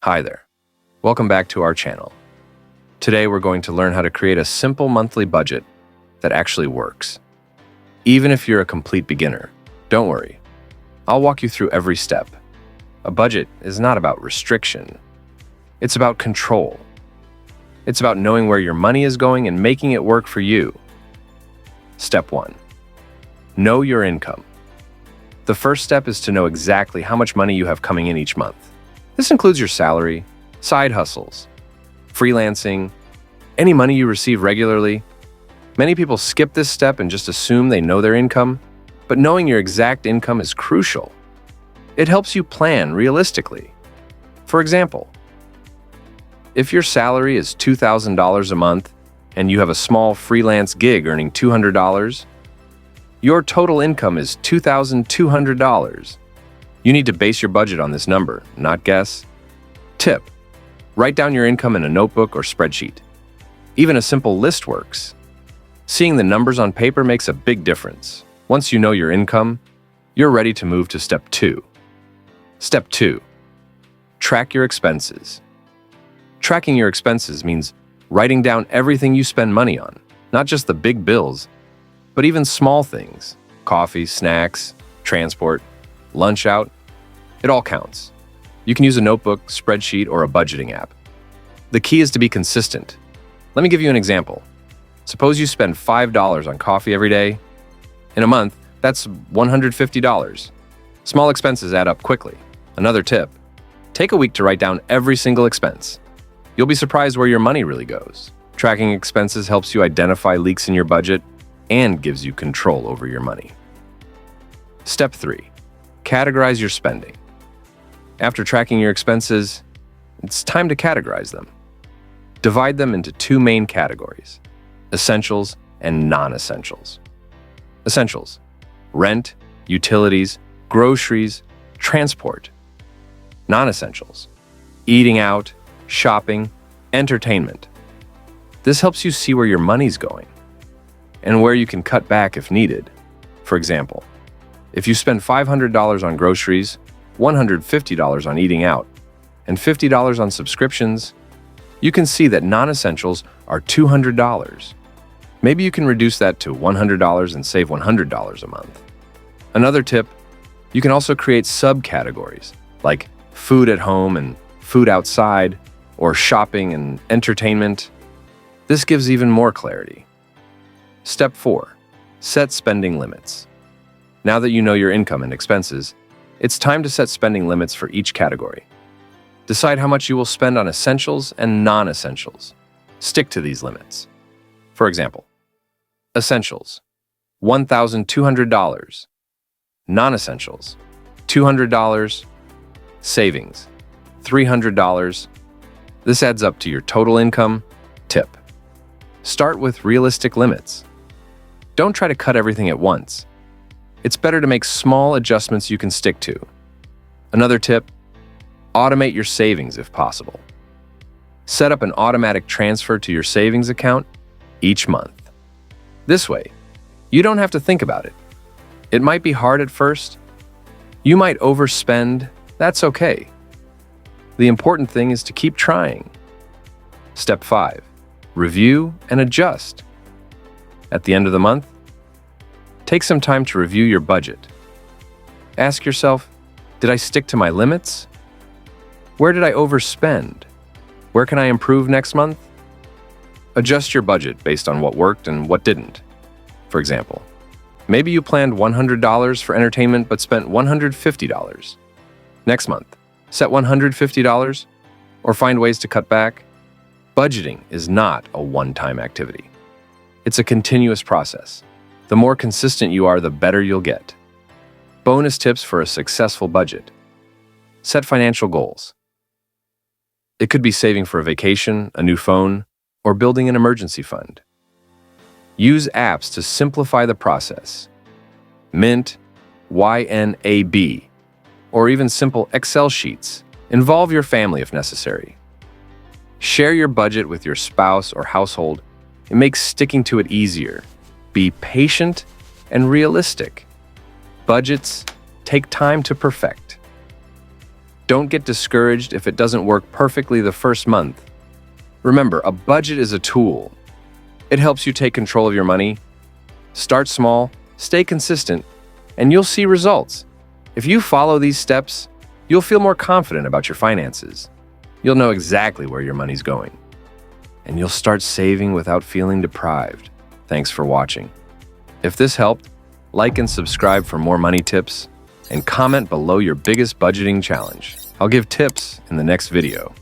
Hi there. Welcome back to our channel. Today we're going to learn how to create a simple monthly budget that actually works. Even if you're a complete beginner, don't worry. I'll walk you through every step. A budget is not about restriction. It's about control. It's about knowing where your money is going and making it work for you. Step 1. Know your income. The first step is to know exactly how much money you have coming in each month. This includes your salary, side hustles, freelancing, any money you receive regularly. Many people skip this step and just assume they know their income, but knowing your exact income is crucial. It helps you plan realistically. For example, if your salary is $2,000 a month and you have a small freelance gig earning $200, your total income is $2,200. You need to base your budget on this number, not guess. Tip: write down your income in a notebook or spreadsheet. Even a simple list works. Seeing the numbers on paper makes a big difference. Once you know your income, you're ready to move to step 2. Step 2. Track your expenses. Tracking your expenses means writing down everything you spend money on, not just the big bills, but even small things: coffee, snacks, transport, lunch out. It all counts. You can use a notebook, spreadsheet, or a budgeting app. The key is to be consistent. Let me give you an example. Suppose you spend $5 on coffee every day. In a month, that's $150. Small expenses add up quickly. Another tip: take a week to write down every single expense. You'll be surprised where your money really goes. Tracking expenses helps you identify leaks in your budget and gives you control over your money. Step 3. Categorize your spending. After tracking your expenses, it's time to categorize them. Divide them into 2 main categories: essentials and non-essentials. Essentials: rent, utilities, groceries, transport. Non-essentials: eating out, shopping, entertainment. This helps you see where your money's going and where you can cut back if needed. For example, if you spend $500 on groceries, $150 on eating out, and $50 on subscriptions, you can see that non-essentials are $200. Maybe you can reduce that to $100 and save $100 a month. Another tip: you can also create subcategories like food at home and food outside, or shopping and entertainment. This gives even more clarity. Step 4. Set spending limits. Now that you know your income and expenses, it's time to set spending limits for each category. Decide how much you will spend on essentials and non-essentials. Stick to these limits. For example, essentials: $1,200. Non-essentials: $200. Savings: $300. This adds up to your total income. Tip: start with realistic limits. Don't try to cut everything at once. It's better to make small adjustments you can stick to. Another tip: automate your savings if possible. Set up an automatic transfer to your savings account each month. This way, you don't have to think about it. It might be hard at first. You might overspend. That's okay. The important thing is to keep trying. Step 5. Review and adjust. At the end of the month, take some time to review your budget. Ask yourself, did I stick to my limits? Where did I overspend? Where can I improve next month? Adjust your budget based on what worked and what didn't. For example, maybe you planned $100 for entertainment but spent $150. Next month, set $150 or find ways to cut back. Budgeting is not a one-time activity. It's a continuous process. The more consistent you are, the better you'll get. Bonus tips for a successful budget: set financial goals. It could be saving for a vacation, a new phone, or building an emergency fund. Use apps to simplify the process: Mint, YNAB, or even simple Excel sheets. Involve your family if necessary. Share your budget with your spouse or household. It makes sticking to it easier. Be patient and realistic. Budgets take time to perfect. Don't get discouraged if it doesn't work perfectly the first month. Remember, a budget is a tool. It helps you take control of your money. Start small, stay consistent, and you'll see results. If you follow these steps, you'll feel more confident about your finances. You'll know exactly where your money's going. And you'll start saving without feeling deprived. Thanks for watching. If this helped, like and subscribe for more money tips, and comment below your biggest budgeting challenge. I'll give tips in the next video.